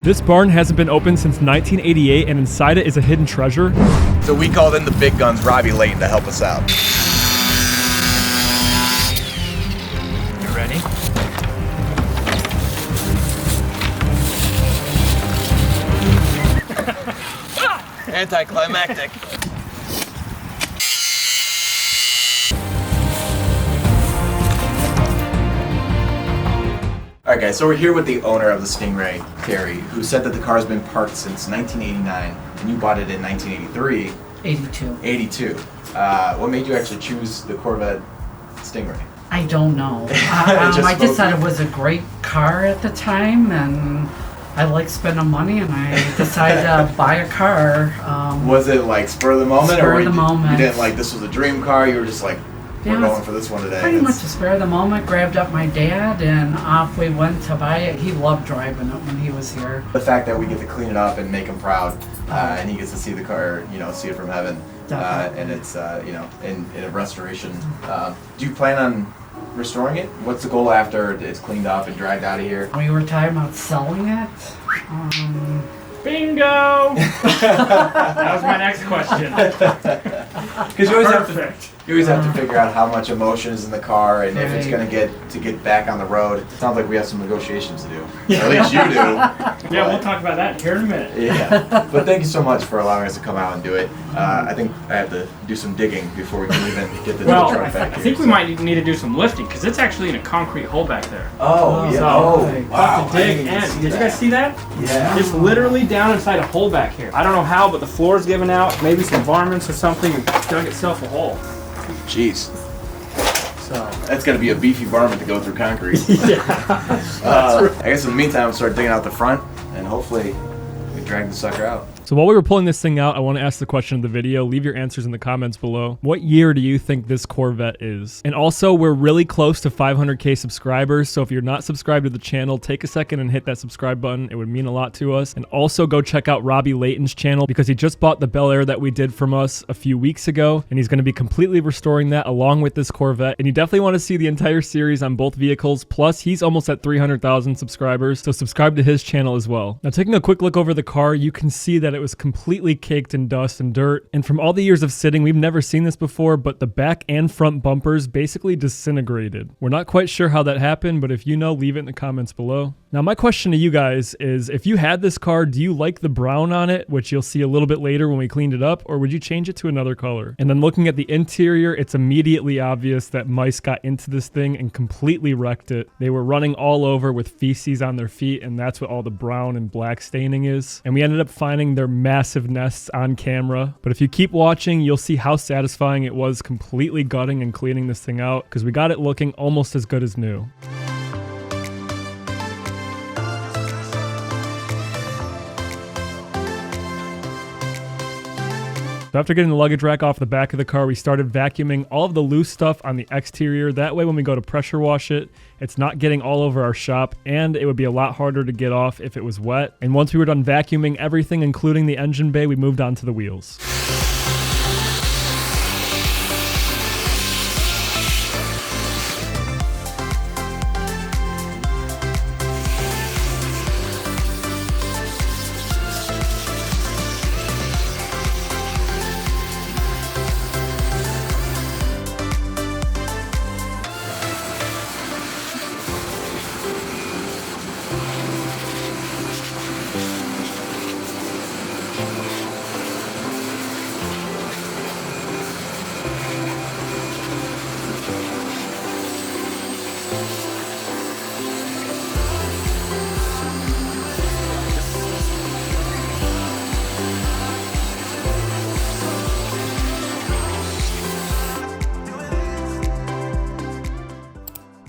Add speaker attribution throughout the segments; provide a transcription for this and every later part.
Speaker 1: This barn hasn't been opened since 1988, and inside it is a hidden treasure.
Speaker 2: So we called in the big guns, Robby Layton, to help us out.
Speaker 3: You ready?
Speaker 2: Anticlimactic. All right, guys, so we're here with the owner of the Stingray, Terry, who said that the car has been parked since 1989, and you bought it in 1983.
Speaker 4: 82.
Speaker 2: What made you actually choose the Corvette Stingray?
Speaker 4: I don't know. I just thought it was a great car at the time, and I like spending money, and I decided to buy a car.
Speaker 2: Was it like spur of the moment?
Speaker 4: Spur
Speaker 2: or
Speaker 4: of the moment.
Speaker 2: You didn't like this was a dream car? You were just like, we're
Speaker 4: Yeah,
Speaker 2: going for this one today.
Speaker 4: Pretty much a spur of the moment. Grabbed up my dad, and off we went to buy it. He loved driving it when he was here.
Speaker 2: The fact that we get to clean it up and make him proud, and he gets to see the car, see it from heaven, and it's, in a restoration. Do you plan on restoring it? What's the goal after it's cleaned up and dragged out of here?
Speaker 4: We were talking about selling it.
Speaker 3: Bingo! That was my next question.
Speaker 2: Because you always have to figure out how much emotion is in the car and if it's going to get back on the road. It sounds like we have some negotiations to do. Or at least you do.
Speaker 3: Yeah, we'll talk about that here in a minute.
Speaker 2: Yeah. But thank you so much for allowing us to come out and do it. I think I have to do some digging before we can even get the truck back here.
Speaker 3: I think we might need to do some lifting because it's actually in a concrete hole back there.
Speaker 2: Oh, yeah.
Speaker 3: So,
Speaker 2: Wow.
Speaker 3: to dig in. Did you guys see that?
Speaker 2: Yeah.
Speaker 3: It's literally down inside a hole back here. I don't know how, but the floor's giving out. Maybe some varmints or something dug itself a hole.
Speaker 2: Jeez.
Speaker 3: So
Speaker 2: That's got to be a beefy varmint to go through concrete.
Speaker 3: yeah.
Speaker 2: I guess in the meantime, I'll start digging out the front, and hopefully we drag the sucker out.
Speaker 1: So while we were pulling this thing out, I want to ask the question of the video. Leave your answers in the comments below. What year do you think this Corvette is? And also, we're really close to 500K subscribers, so if you're not subscribed to the channel, take a second and hit that subscribe button. It would mean a lot to us. And also go check out Robby Layton's channel because he just bought the Bel Air that we did from us a few weeks ago, and he's going to be completely restoring that along with this Corvette. And you definitely want to see the entire series on both vehicles. Plus, he's almost at 300,000 subscribers, so subscribe to his channel as well. Now, taking a quick look over the car, you can see that it was completely caked in dust and dirt. And from all the years of sitting, we've never seen this before, but the back and front bumpers basically disintegrated. We're not quite sure how that happened, but if you know, leave it in the comments below. Now, my question to you guys is, if you had this car, do you like the brown on it, which you'll see a little bit later when we cleaned it up, or would you change it to another color? And then looking at the interior, it's immediately obvious that mice got into this thing and completely wrecked it. They were running all over with feces on their feet, and that's what all the brown and black staining is. And we ended up finding their massive nests on camera. But if you keep watching, you'll see how satisfying it was completely gutting and cleaning this thing out, because we got it looking almost as good as new. So after getting the luggage rack off the back of the car, we started vacuuming all of the loose stuff on the exterior. That way when we go to pressure wash it, it's not getting all over our shop, and it would be a lot harder to get off if it was wet. And once we were done vacuuming everything, including the engine bay, we moved on to the wheels.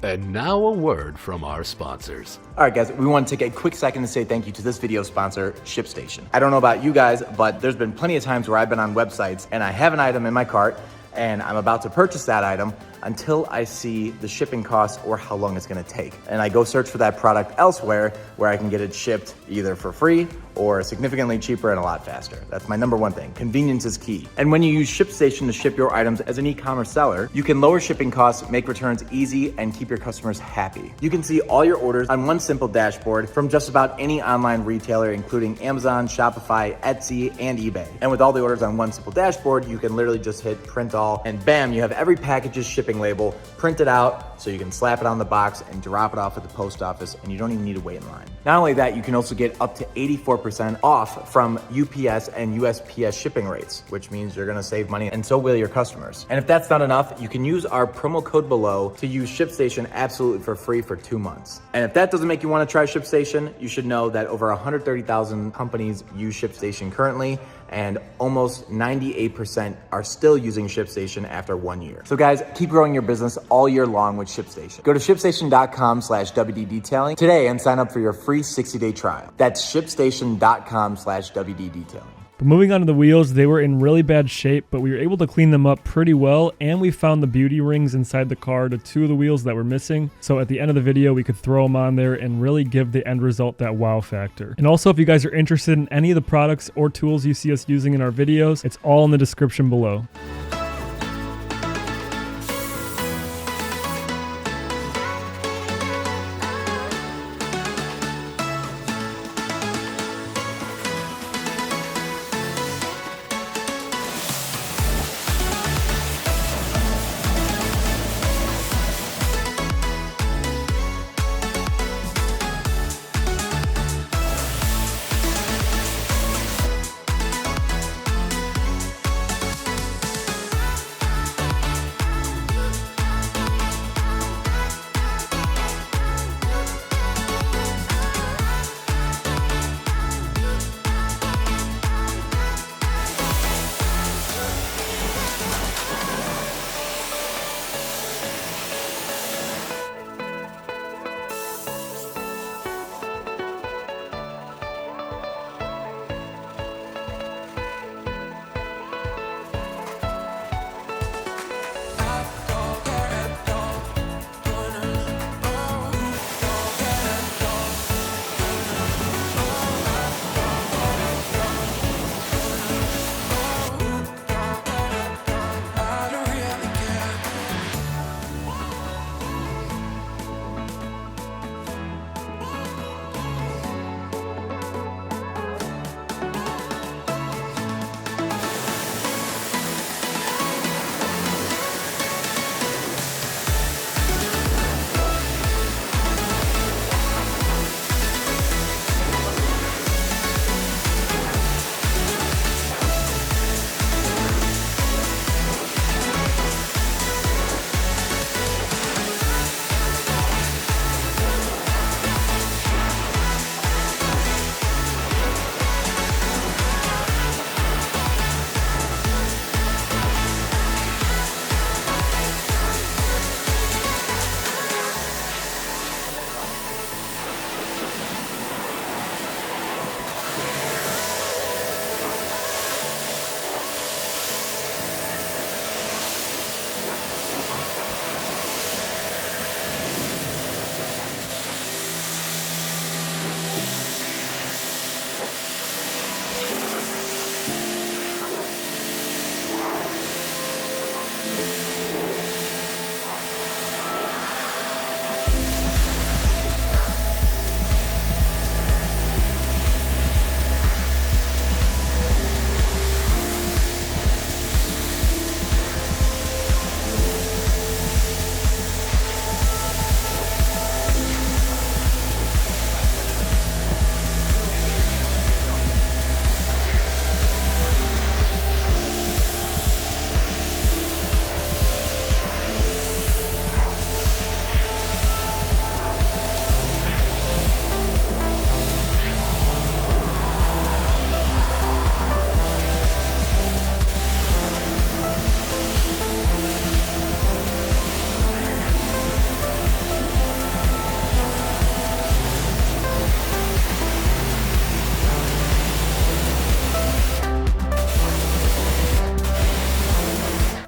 Speaker 5: And now a word from our sponsors.
Speaker 2: All right, guys, we want to take a quick second to say thank you to this video sponsor, ShipStation. I don't know about you guys, but there's been plenty of times where I've been on websites and I have an item in my cart, and I'm about to purchase that item until I see the shipping costs or how long it's gonna take. And I go search for that product elsewhere where I can get it shipped either for free or significantly cheaper and a lot faster. That's my number one thing. Convenience is key. And when you use ShipStation to ship your items as an e-commerce seller, you can lower shipping costs, make returns easy, and keep your customers happy. You can see all your orders on one simple dashboard from just about any online retailer, including Amazon, Shopify, Etsy, and eBay. And with all the orders on one simple dashboard, you can literally just hit print all, and bam, you have every package's shipping label printed out so you can slap it on the box and drop it off at the post office, and you don't even need to wait in line. Not only that, you can also get up to 84% off from UPS and USPS shipping rates, which means you're gonna save money and so will your customers. And if that's not enough, you can use our promo code below to use ShipStation absolutely for free for 2 months. And if that doesn't make you wanna try ShipStation, you should know that over 130,000 companies use ShipStation currently, and almost 98% are still using ShipStation after 1 year. So guys, keep growing your business all year long with ShipStation. Go to shipstation.com/WD detailing today and sign up for your free 60-day trial. That's shipstation.com/WD detailing.
Speaker 1: But moving on to the wheels, they were in really bad shape, but we were able to clean them up pretty well, and we found the beauty rings inside the car to 2 of the wheels that were missing. So at the end of the video, we could throw them on there and really give the end result that wow factor. And also, if you guys are interested in any of the products or tools you see us using in our videos, it's all in the description below.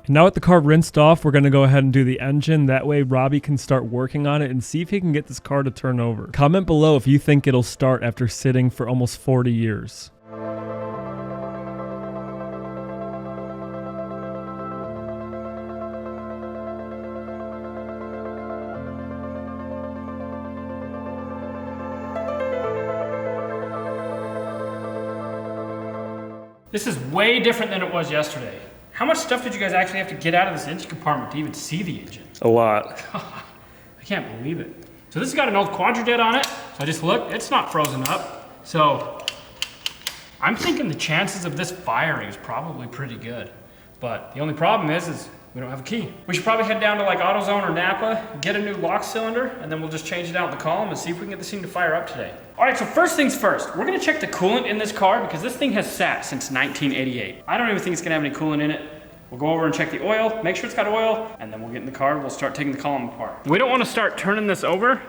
Speaker 1: And now with the car rinsed off, we're going to go ahead and do the engine. That way Robby can start working on it and see if he can get this car to turn over. Comment below if you think it'll start after sitting for almost 40 years.
Speaker 3: This is way different than it was yesterday. How much stuff did you guys actually have to get out of this engine compartment to even see the engine?
Speaker 1: A lot.
Speaker 3: I can't believe it. So this has got an old Quadrijet on it. So I just looked, it's not frozen up. So I'm thinking the chances of this firing is probably pretty good. But the only problem is we don't have a key. We should probably head down to like AutoZone or Napa, get a new lock cylinder, and then we'll just change it out in the column and see if we can get this thing to fire up today. All right, so first things first, we're gonna check the coolant in this car because this thing has sat since 1988. I don't even think it's gonna have any coolant in it. We'll go over and check the oil, make sure it's got oil, and then we'll get in the car, we'll start taking the column apart. We don't wanna start turning this over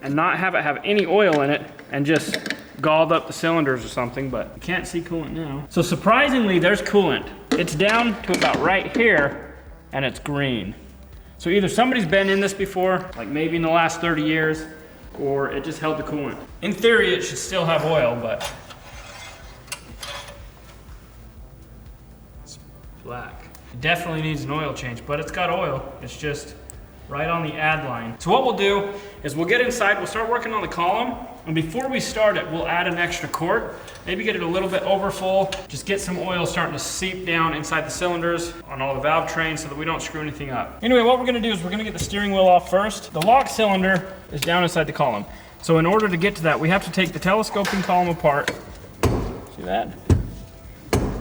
Speaker 3: and not have it have any oil in it and just galled up the cylinders or something, but you can't see coolant now. So surprisingly, there's coolant. It's down to about right here, and it's green. So either somebody's been in this before, like maybe in the last 30 years, or it just held the coolant. In theory, it should still have oil, but it's black. It definitely needs an oil change, but it's got oil. It's just right on the add line. So what we'll do is we'll get inside, we'll start working on the column, and before we start it, we'll add an extra quart, maybe get it a little bit over full, just get some oil starting to seep down inside the cylinders on all the valve trains so that we don't screw anything up. Anyway, what we're gonna do is we're gonna get the steering wheel off first. The lock cylinder is down inside the column. So in order to get to that, we have to take the telescoping column apart. See that?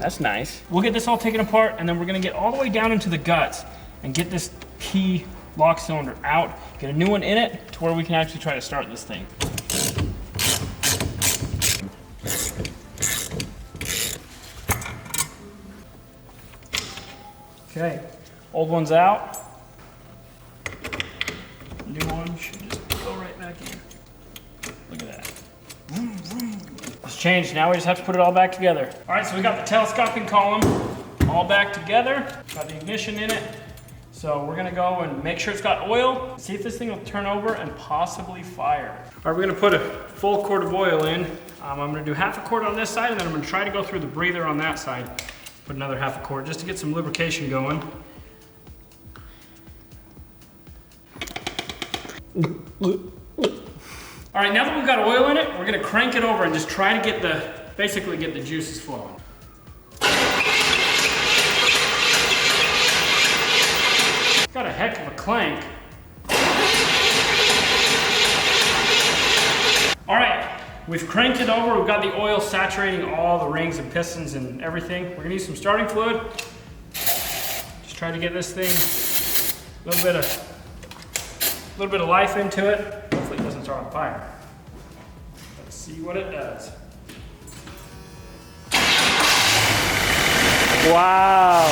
Speaker 3: That's nice. We'll get this all taken apart, and then we're gonna get all the way down into the guts and get this key lock cylinder out, get a new one in it to where we can actually try to start this thing. Okay, old one's out. New one should just go right back in. Look at that. It's changed, now we just have to put it all back together. All right, so we got the telescoping column all back together, got the ignition in it. So we're gonna go and make sure it's got oil, see if this thing will turn over and possibly fire. All right, we're gonna put a full quart of oil in. I'm gonna do half a quart on this side, and then I'm gonna try to go through the breather on that side. Put another half a quart just to get some lubrication going. All right, now that we've got oil in it, we're gonna crank it over and just try to basically get the juices flowing. Got a heck of a clank. All right, we've cranked it over. We've got the oil saturating all the rings and pistons and everything. We're gonna use some starting fluid. Just try to get this thing a little bit of life into it. Hopefully it doesn't start on fire. Let's see what it does. Wow.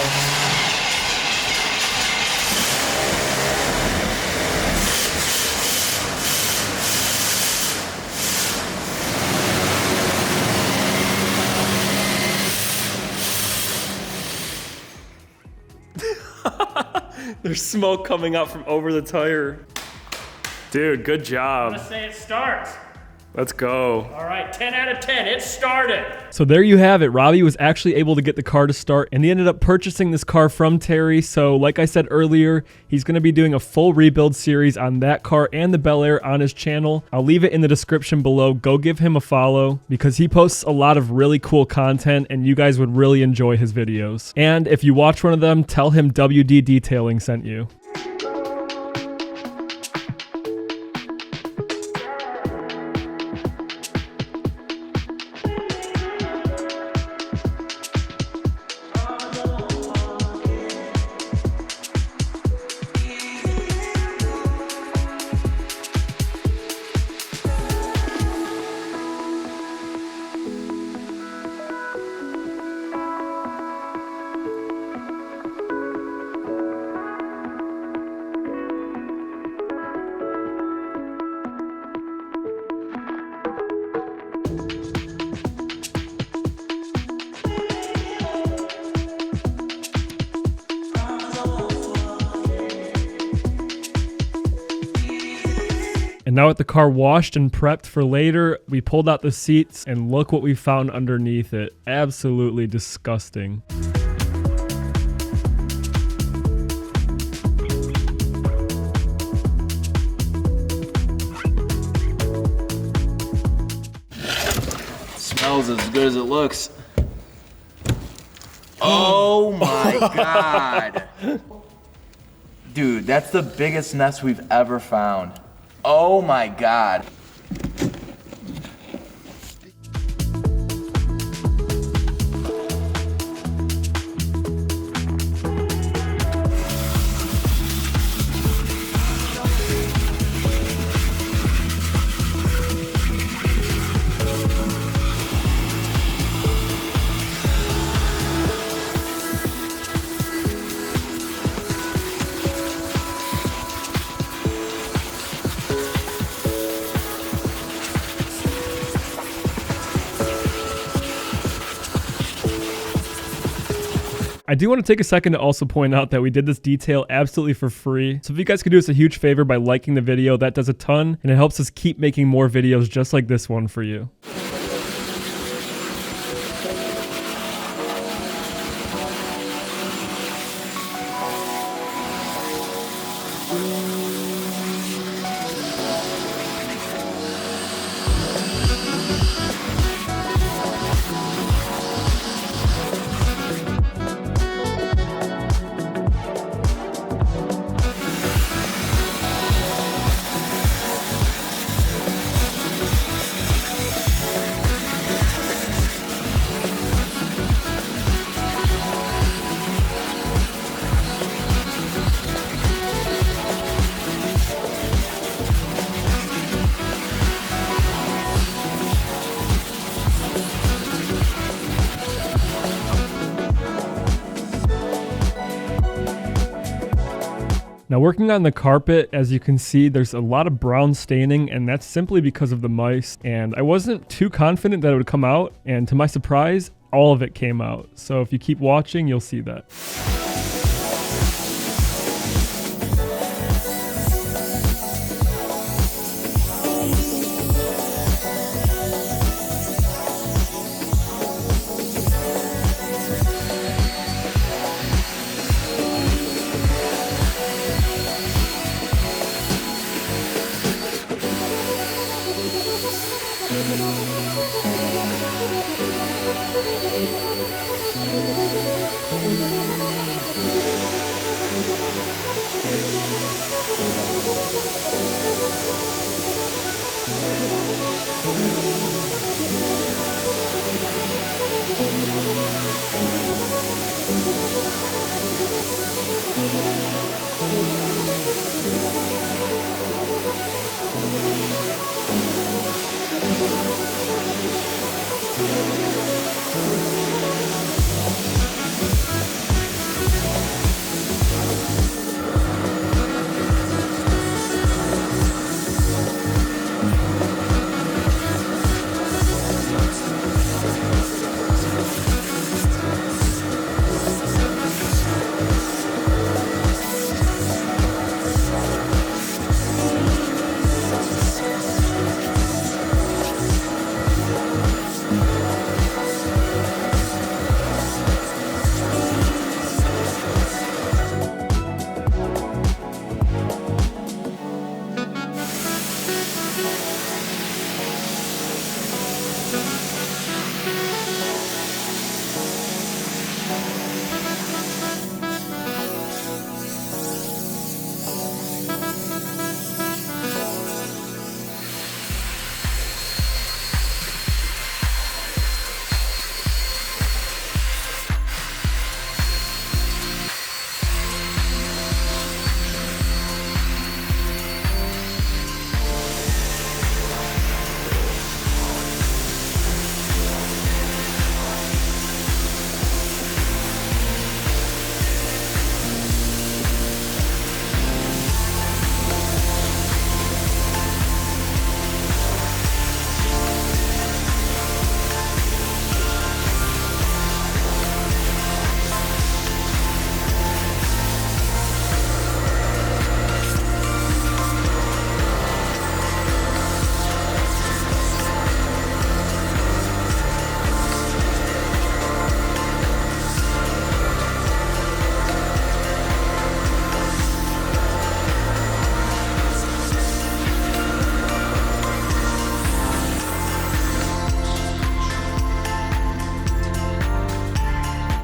Speaker 1: There's smoke coming out from over the tire. Dude, good job.
Speaker 3: Let's say it starts.
Speaker 1: Let's go.
Speaker 3: All right, 10 out of 10, it started.
Speaker 1: So there you have it. Robby was actually able to get the car to start, and he ended up purchasing this car from Terry. So like I said earlier, he's going to be doing a full rebuild series on that car and the Bel Air on his channel. I'll leave it in the description below. Go give him a follow because he posts a lot of really cool content, and you guys would really enjoy his videos. And if you watch one of them, tell him WD Detailing sent you. And now with the car washed and prepped for later, we pulled out the seats and look what we found underneath it. Absolutely disgusting.
Speaker 2: Smells as good as it looks. Oh my God. Dude, that's the biggest nest we've ever found. Oh my God.
Speaker 1: I do want to take a second to also point out that we did this detail absolutely for free. So if you guys could do us a huge favor by liking the video, that does a ton, and it helps us keep making more videos just like this one for you. Now working on the carpet, as you can see, there's a lot of brown staining, and that's simply because of the mice. And I wasn't too confident that it would come out, and to my surprise, all of it came out. So if you keep watching, you'll see that.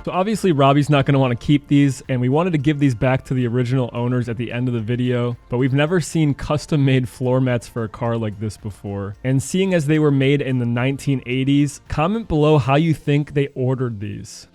Speaker 1: So obviously Robby's not going to want to keep these, and we wanted to give these back to the original owners at the end of the video, but we've never seen custom made floor mats for a car like this before. And seeing as they were made in the 1980s, comment below how you think they ordered these.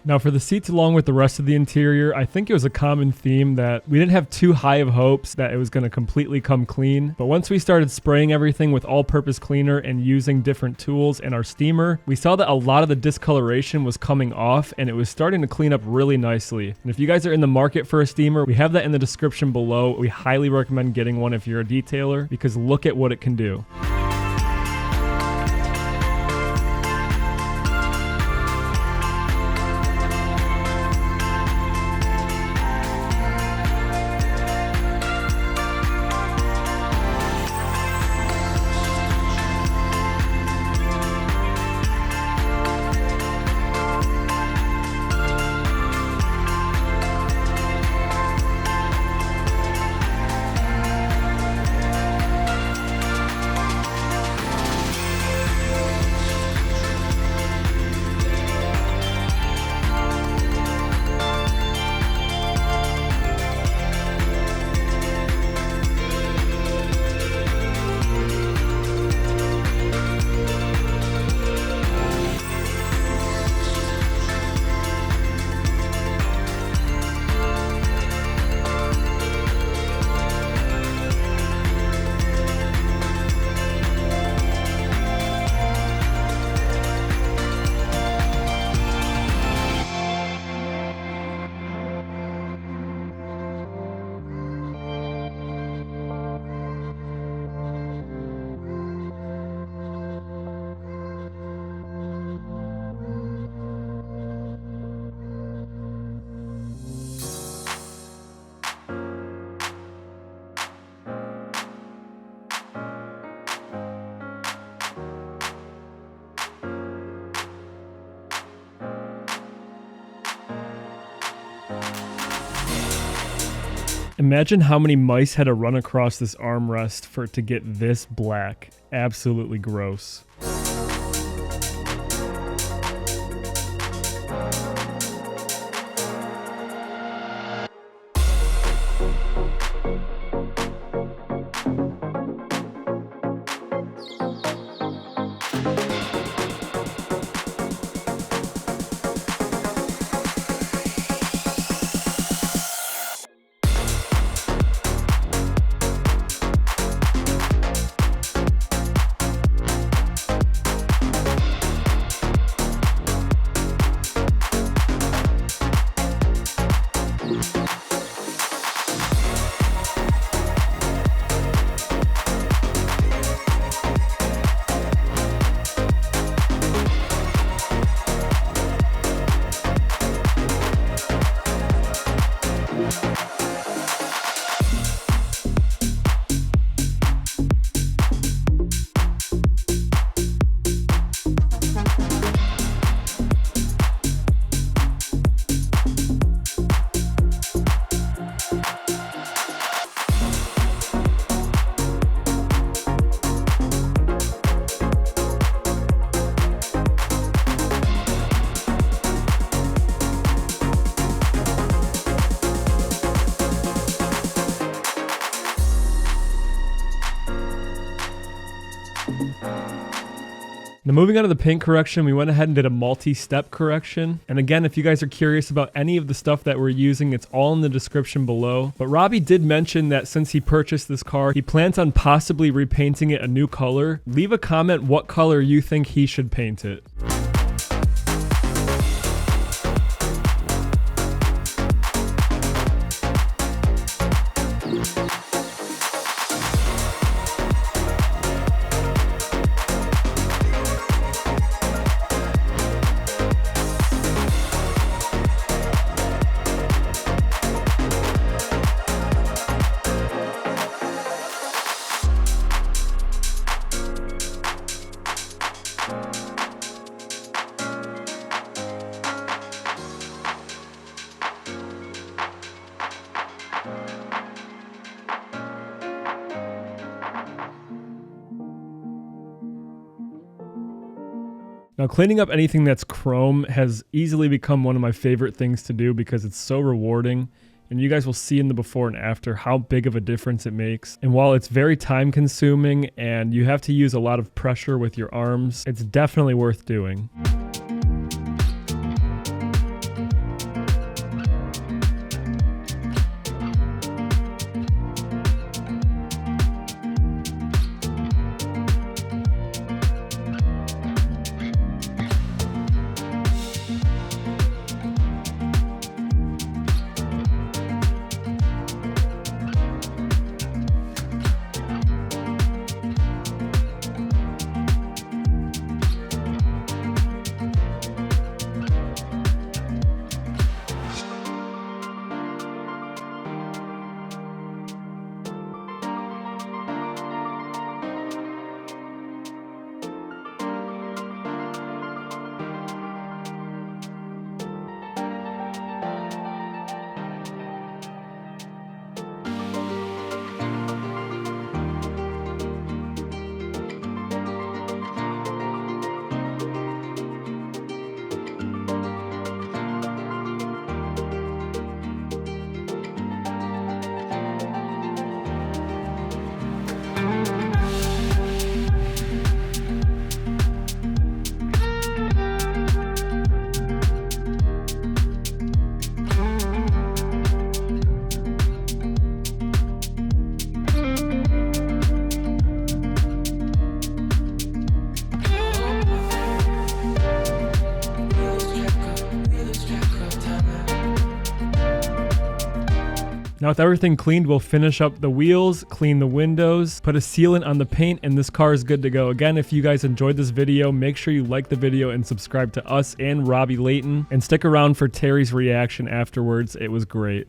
Speaker 1: Now for the seats along with the rest of the interior, I think it was a common theme that we didn't have too high of hopes that it was going to completely come clean. But once we started spraying everything with all-purpose cleaner and using different tools and our steamer, we saw that a lot of the discoloration was coming off and it was starting to clean up really nicely. And if you guys are in the market for a steamer, we have that in the description below. We highly recommend getting one if you're a detailer because look at what it can do. Imagine how many mice had to run across this armrest for it to get this black. Absolutely gross. Now moving on to the paint correction, we went ahead and did a multi-step correction. And again, if you guys are curious about any of the stuff that we're using, it's all in the description below. But Robby did mention that since he purchased this car, he plans on possibly repainting it a new color. Leave a comment what color you think he should paint it. Now, cleaning up anything that's chrome has easily become one of my favorite things to do because it's so rewarding. And you guys will see in the before and after how big of a difference it makes. And while it's very time consuming and you have to use a lot of pressure with your arms, it's definitely worth doing. Now with everything cleaned, we'll finish up the wheels, clean the windows, put a sealant on the paint, and this car is good to go. Again, if you guys enjoyed this video, make sure you like the video and subscribe to us and Robby Layton. And stick around for Terry's reaction afterwards. It was great.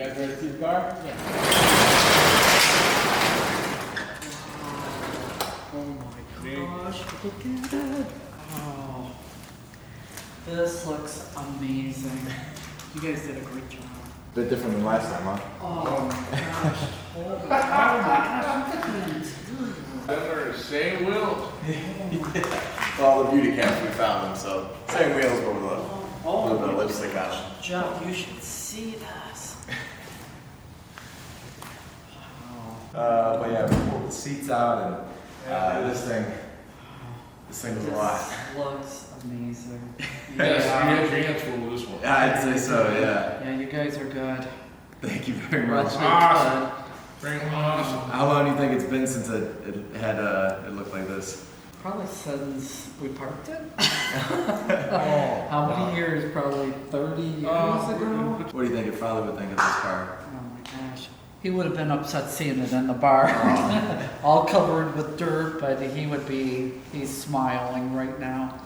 Speaker 2: Ready to see the car?
Speaker 4: Yeah. Oh my gosh, look at it. Oh, this looks amazing. You guys did a great job.
Speaker 2: A bit different than last time, huh?
Speaker 4: Oh my gosh. Oh my gosh.
Speaker 6: They're the same wheels.
Speaker 2: All the beauty caps we found them, so same wheels, but with a little bit of lipstick on them.
Speaker 4: Jeff, you should see this.
Speaker 2: But yeah, we pulled the seats out and this thing was a lot.
Speaker 4: This looks amazing.
Speaker 6: Yes, you had your hands full with this one.
Speaker 2: I'd say so, yeah.
Speaker 4: Yeah, you guys are good.
Speaker 2: Thank you very much.
Speaker 6: Awesome. Very awesome.
Speaker 2: How long do you think it's been since it had it looked like this?
Speaker 4: Probably since we parked it. How many years? Probably 30 years ago.
Speaker 2: What do you think your father would think of this car?
Speaker 4: Oh my gosh. He would have been upset seeing it in the bar. All covered with dirt, but he's smiling right now.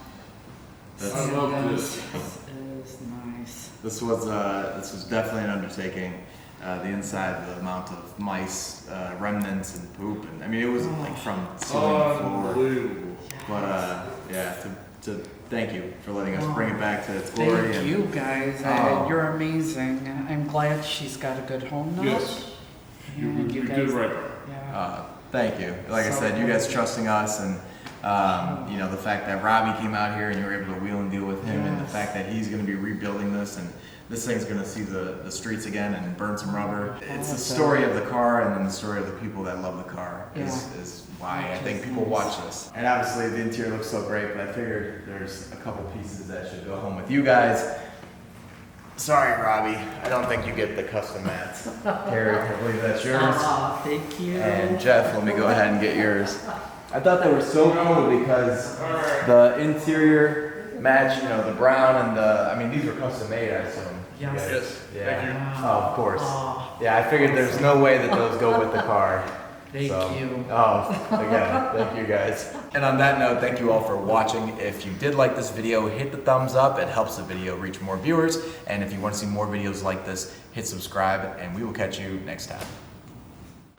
Speaker 6: I love this.
Speaker 4: This is nice.
Speaker 2: This was definitely an undertaking. The inside, the amount of mice, remnants, and poop, and I mean it was like from ceiling to floor.
Speaker 6: Unbelievable.
Speaker 2: But yeah, to thank you for letting us bring it back to its glory.
Speaker 4: Thank you guys. You're amazing. I'm glad she's got a good home now.
Speaker 6: Yes. You
Speaker 4: And
Speaker 6: did
Speaker 4: guys-
Speaker 6: right.
Speaker 4: Yeah.
Speaker 2: Thank you. Like I said, you guys trusting us, and you know, the fact that Robby came out here and you were able to wheel and deal with him, and the fact that he's going to be rebuilding this, and this thing's going to see the streets again and burn some rubber. It's the story of the car, and then the story of the people that love the car is why I think people watch this. And obviously the interior looks so great, but I figured there's a couple pieces that should go home with you guys. Sorry, Robby, I don't think you get the custom mats. Harry, I believe that's yours.
Speaker 4: Oh, thank you.
Speaker 2: And Jeff, let me go ahead and get yours. I thought they were so cool because the interior match, you know, the brown and the, I mean, these were custom made, I assume.
Speaker 4: Yes.
Speaker 6: Yes,
Speaker 2: Yeah.
Speaker 6: thank you.
Speaker 2: Oh, of course. Yeah, I figured there's no way that those go with the car.
Speaker 4: Thank you.
Speaker 2: Oh, again, thank you guys. And on that note, thank you all for watching. If you did like this video, hit the thumbs up. It helps the video reach more viewers. And if you want to see more videos like this, hit subscribe, and we will catch you next time.